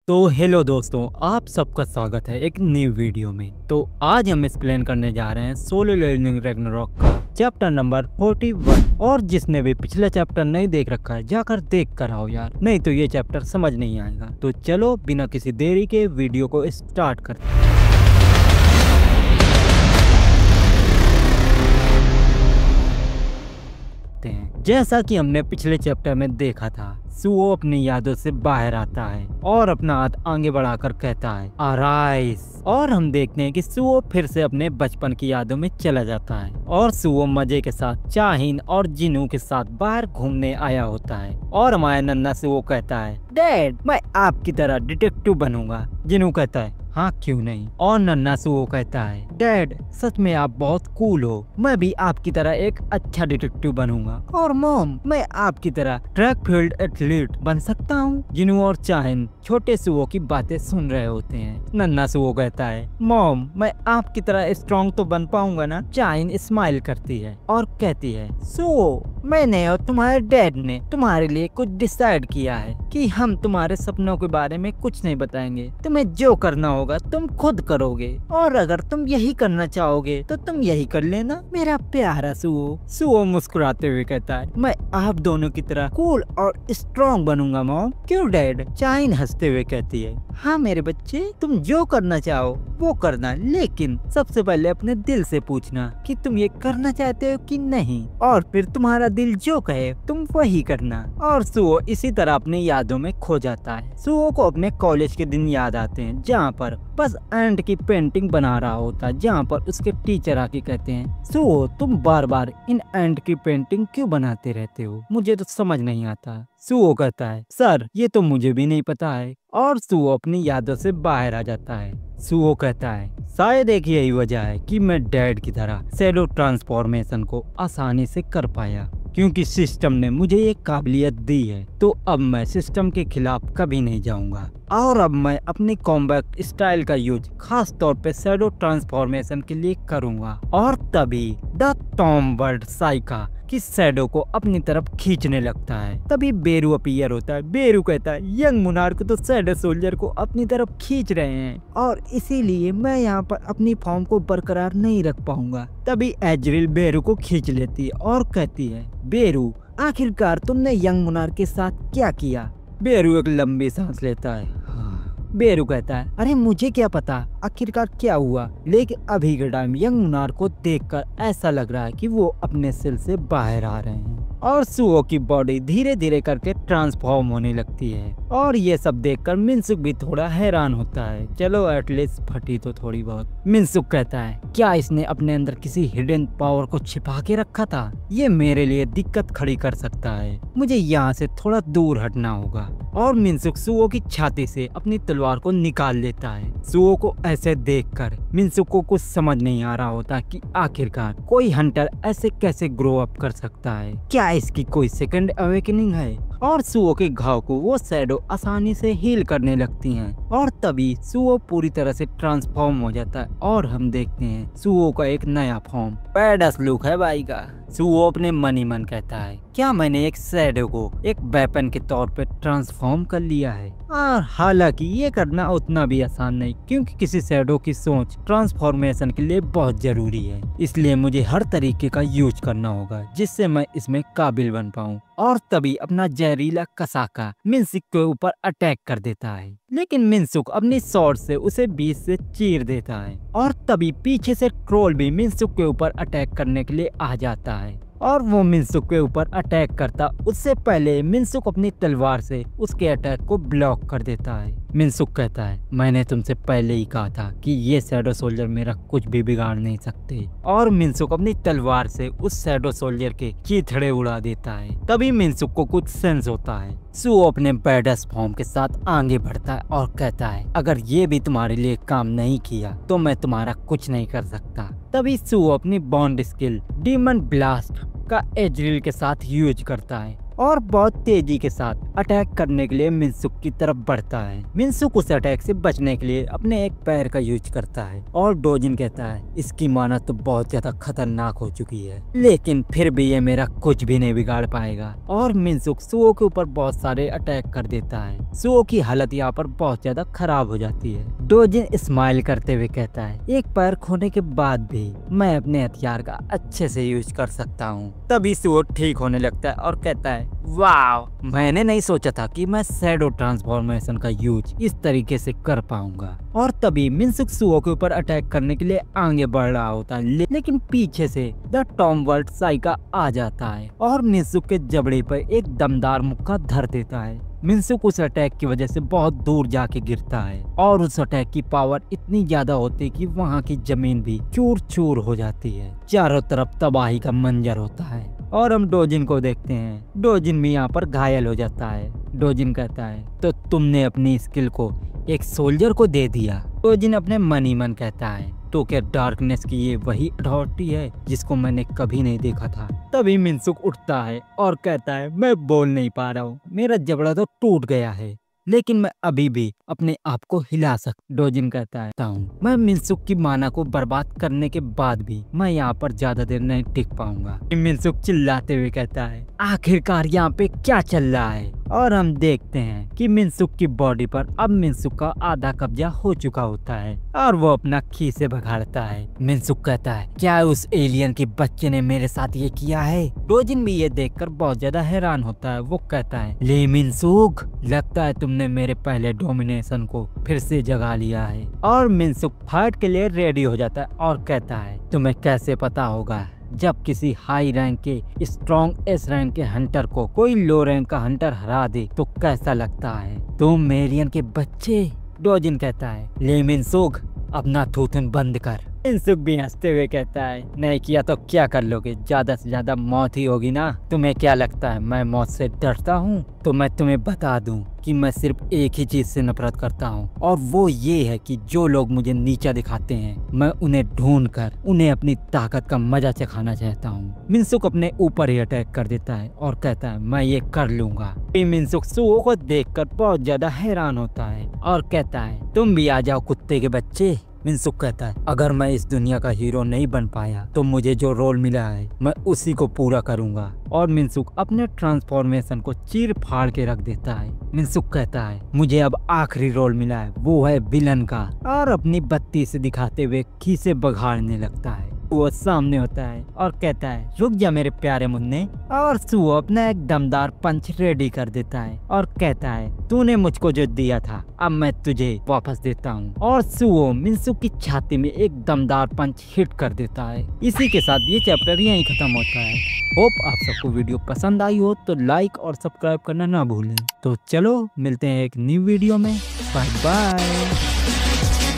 तो हेलो दोस्तों, आप सबका स्वागत है एक न्यू वीडियो में। तो आज हम एक्सप्लेन करने जा रहे हैं सोलो लेवलिंग रैग्नारॉक का चैप्टर नंबर 41। और जिसने भी पिछला चैप्टर नहीं देख रखा है जाकर देख कर आओ यार, नहीं तो ये चैप्टर समझ नहीं आएगा। तो चलो बिना किसी देरी के वीडियो को स्टार्ट करते हैं। जैसा कि हमने पिछले चैप्टर में देखा था, सुओ अपनी यादों से बाहर आता है और अपना हाथ आगे बढ़ाकर कहता है अराइज। और हम देखते हैं कि सुओ फिर से अपने बचपन की यादों में चला जाता है और सुओ मजे के साथ चाहिन और जिनू के साथ बाहर घूमने आया होता है। और हमारा नन्हा सुओ कहता है डैड, मैं आपकी तरह डिटेक्टिव बनूंगा। जिनू कहता है हाँ क्यों नहीं। और नन्हा सुओ कहता है डैड, सच में आप बहुत कूल हो, मैं भी आपकी तरह एक अच्छा डिटेक्टिव बनूंगा। और मॉम, मैं आपकी तरह ट्रैक फील्ड एथलीट बन सकता हूँ। जिनू और चाहिन छोटे सुओ की बातें सुन रहे होते हैं। नन्हा सुओ कहता है मॉम, मैं आपकी तरह स्ट्रॉन्ग तो बन पाऊंगा ना। चाहिन स्माइल करती है और कहती है सुओ, मैंने और तुम्हारे डैड ने तुम्हारे लिए कुछ डिसाइड किया है कि हम तुम्हारे सपनों के बारे में कुछ नहीं बताएंगे। तुम्हें जो करना होगा तुम खुद करोगे, और अगर तुम यही करना चाहोगे तो तुम यही कर लेना मेरा प्यारा सुओ। सुओ मुस्कुराते हुए कहता है मैं आप दोनों की तरह कूल और स्ट्रॉन्ग बनूंगा मॉम। क्यों डैड? चाहिन हंसते हुए कहती है हाँ मेरे बच्चे, तुम जो करना चाहो वो करना, लेकिन सबसे पहले अपने दिल से पूछना कि तुम ये करना चाहते हो कि नहीं, और फिर तुम्हारा दिल जो कहे तुम वही करना। और सुओ इसी तरह अपनी यादों में खो जाता है। सुओ को अपने कॉलेज के दिन याद आते हैं जहाँ पर बस एंड की पेंटिंग बना रहा होता है, जहाँ पर उसके टीचर आके कहते हैं सुओ, तुम बार बार इन एंड की पेंटिंग क्यों बनाते रहते हो, मुझे तो समझ नहीं आता। सुओ कहता है सर, ये तो मुझे भी नहीं पता है। और सुओ अपनी यादों से बाहर आ जाता है। सुओ कहता है शायद एक यही वजह है कि मैं डैड की तरह शैडो ट्रांसफॉर्मेशन को आसानी से कर पाया, क्योंकि सिस्टम ने मुझे ये काबिलियत दी है। तो अब मैं सिस्टम के खिलाफ कभी नहीं जाऊंगा, और अब मैं अपनी कॉम्बैक्ट स्टाइल का यूज खास तौर पे शैडो ट्रांसफॉर्मेशन के लिए करूंगा। और तभी द टॉमबर्ड साइका कि शैडो को अपनी तरफ खींचने लगता है। तभी बेरू अपीयर होता है। बेरू कहता है यंग मुनार्क तो शैडो सोल्जर को अपनी तरफ खींच रहे हैं, और इसीलिए मैं यहाँ पर अपनी फॉर्म को बरकरार नहीं रख पाऊंगा। तभी एजरिल बेरू को खींच लेती है और कहती है बेरू, आखिरकार तुमने यंग मुनार्क के साथ क्या किया? बेरू एक लंबी सांस लेता है। बेरू कहता है अरे मुझे क्या पता आखिरकार क्या हुआ, लेकिन अभी के टाइम यंग मुनार्क को देखकर ऐसा लग रहा है कि वो अपने सेल से बाहर आ रहे हैं। और सुओ की बॉडी धीरे धीरे करके ट्रांसफॉर्म होने लगती है, और ये सब देखकर मिनसुक भी थोड़ा हैरान होता है। चलो एटलीस्ट फटी तो थोड़ी बहुत। मिनसुक कहता है क्या इसने अपने अंदर किसी हिडन पावर को छिपा के रखा था? ये मेरे लिए दिक्कत खड़ी कर सकता है, मुझे यहाँ से थोड़ा दूर हटना होगा। और मिनसुक सुओ की छाती से अपनी तलवार को निकाल लेता है। सुओ को ऐसे देखकर मिनसुक को कुछ समझ नहीं आ रहा होता कि आखिरकार कोई हंटर ऐसे कैसे ग्रो अप कर सकता है, क्या इसकी कोई सेकंड अवेकनिंग है? और सुओ के घाव को वो शैडो आसानी से हील करने लगती हैं। और तभी सुओ पूरी तरह से ट्रांसफॉर्म हो जाता है, और हम देखते हैं सुओ का एक नया फॉर्म। बैडस लुक है भाई का। सुओ अपने मन ही मन कहता है क्या मैंने एक शैडो को एक वेपन के तौर पे ट्रांसफॉर्म कर लिया है? और हालांकि ये करना उतना भी आसान नहीं, क्योंकि किसी शैडो की सोच ट्रांसफॉर्मेशन के लिए बहुत जरूरी है। इसलिए मुझे हर तरीके का यूज करना होगा जिससे मैं इसमें काबिल बन पाऊँ। और तभी अपना जहरीला कसाका मिनसुक के ऊपर अटैक कर देता है, लेकिन मिनसुक अपनी स्वॉर्ड से उसे बीच से चीर देता है। और तभी पीछे से ट्रोल भी मिनसुक के ऊपर अटैक करने के लिए आ जाता है, और वो मिनसुक के ऊपर अटैक करता उससे पहले मिनसुक अपनी तलवार से उसके अटैक को ब्लॉक कर देता है। मिनसुक कहता है मैंने तुमसे पहले ही कहा था कि ये शैडो सोल्जर मेरा कुछ भी बिगाड़ नहीं सकते। और मिनसुक अपनी तलवार से उस शैडो सोल्जर के चीथड़े उड़ा देता है। तभी मिनसुक को कुछ सेंस होता है। सुओ अपने बैडस फॉर्म के साथ आगे बढ़ता है और कहता है अगर ये भी तुम्हारे लिए काम नहीं किया तो मैं तुम्हारा कुछ नहीं कर सकता। तभी सुओ अपनी बॉन्ड स्किल डीमन ब्लास्ट का एजरिल के साथ यूज करता है, और बहुत तेजी के साथ अटैक करने के लिए मिनसुक की तरफ बढ़ता है। मिनसुक उस अटैक से बचने के लिए अपने एक पैर का यूज करता है और डोजिन कहता है इसकी मानत तो बहुत ज्यादा खतरनाक हो चुकी है, लेकिन फिर भी ये मेरा कुछ भी नहीं बिगाड़ पाएगा। और मिनसुक सुओ के ऊपर बहुत सारे अटैक कर देता है। सुओ की हालत यहाँ पर बहुत ज्यादा खराब हो जाती है। डोजिन स्माइल करते हुए कहता है एक पैर खोने के बाद भी मैं अपने हथियार का अच्छे से यूज कर सकता हूँ। तभी सुओ ठीक होने लगता है और कहता है वाह, मैंने नहीं सोचा था कि मैं शैडो ट्रांसफॉर्मेशन का यूज इस तरीके से कर पाऊंगा। और तभी मिनसुक सुओ के ऊपर अटैक करने के लिए आगे बढ़ रहा होता है, लेकिन पीछे से द टॉम वर्ल्ड साइका आ जाता है और मिनसुक के जबड़े पर एक दमदार मुक्का धर देता है। मिनसुक उस अटैक की वजह से बहुत दूर जाके गिरता है और उस अटैक की पावर इतनी ज्यादा होती है कि वहाँ की जमीन भी चूर चूर हो जाती है। चारों तरफ तबाही का मंजर होता है और हम डोजिन को देखते हैं। डोजिन भी यहाँ पर घायल हो जाता है। डोजिन कहता है तो तुमने अपनी स्किल को एक सोल्जर को दे दिया। डोजिन अपने मन ही मन कहता है तो क्या डार्कनेस की ये वही अथॉरिटी है जिसको मैंने कभी नहीं देखा था। तभी मिनसुक उठता है और कहता है मैं बोल नहीं पा रहा हूँ, मेरा जबड़ा तो टूट गया है, लेकिन मैं अभी भी अपने आप को हिला सकता। डोजिन कहता है मैं मिनसुक की माना को बर्बाद करने के बाद भी मैं यहाँ पर ज्यादा देर नहीं टिक पाऊंगा। मिनसुक चिल्लाते हुए कहता है आखिरकार यहाँ पे क्या चल रहा है। और हम देखते हैं कि मिनसुक की बॉडी पर अब मिनसुक का आधा कब्जा हो चुका होता है और वो अपना खीसे बघाड़ता है। मिनसुक कहता है क्या उस एलियन के बच्चे ने मेरे साथ ये किया है। डोजिन भी ये देखकर बहुत ज्यादा हैरान होता है। वो कहता है ले मिनसुक, लगता है तुमने मेरे पहले डोमिनेशन को फिर से जगा लिया है। और मिनसुक फाइट के लिए रेडी हो जाता है और कहता है तुम्हें कैसे पता होगा जब किसी हाई रैंक के स्ट्रॉन्ग एस रैंक के हंटर को कोई लो रैंक का हंटर हरा दे तो कैसा लगता है। तुम मेरियन के बच्चे। डोजिन कहता है ले मिनसुक अपना थूथन बंद कर। मिनसुक भी हंसते हुए कहता है नहीं किया तो क्या कर लोगे, ज्यादा से ज्यादा मौत ही होगी ना। तुम्हें क्या लगता है मैं मौत से डरता हूँ? तो मैं तुम्हें बता दूं कि मैं सिर्फ एक ही चीज से नफरत करता हूँ और वो ये है कि जो लोग मुझे नीचा दिखाते हैं मैं उन्हें ढूंढ कर उन्हें अपनी ताकत का मजा चखाना चाहता हूँ। मिनसुक अपने ऊपर ही अटैक कर देता है और कहता है मैं ये कर लूंगा। मिनसुक सुओ को देखकर बहुत ज्यादा हैरान होता है और कहता है तुम भी आ जाओ कुत्ते के बच्चे। मिनसुक कहता है अगर मैं इस दुनिया का हीरो नहीं बन पाया तो मुझे जो रोल मिला है मैं उसी को पूरा करूंगा। और मिनसुक अपने ट्रांसफॉर्मेशन को चीर फाड़ के रख देता है। मिनसुक कहता है मुझे अब आखिरी रोल मिला है, वो है विलन का। और अपनी बत्ती से दिखाते हुए खीसे बघाड़ने लगता है। वो सामने होता है और कहता है रुक जा मेरे प्यारे मुन्ने। और सुओ अपना एक दमदार पंच रेडी कर देता है और कहता है तूने मुझको जो दिया था अब मैं तुझे वापस देता हूँ। और सुओ मिनसुक की छाती में एक दमदार पंच हिट कर देता है। इसी के साथ ये चैप्टर यहीं खत्म होता है। होप आप सबको वीडियो पसंद आई हो तो लाइक और सब्सक्राइब करना ना भूलें। तो चलो मिलते हैं एक न्यू वीडियो में। Bye bye.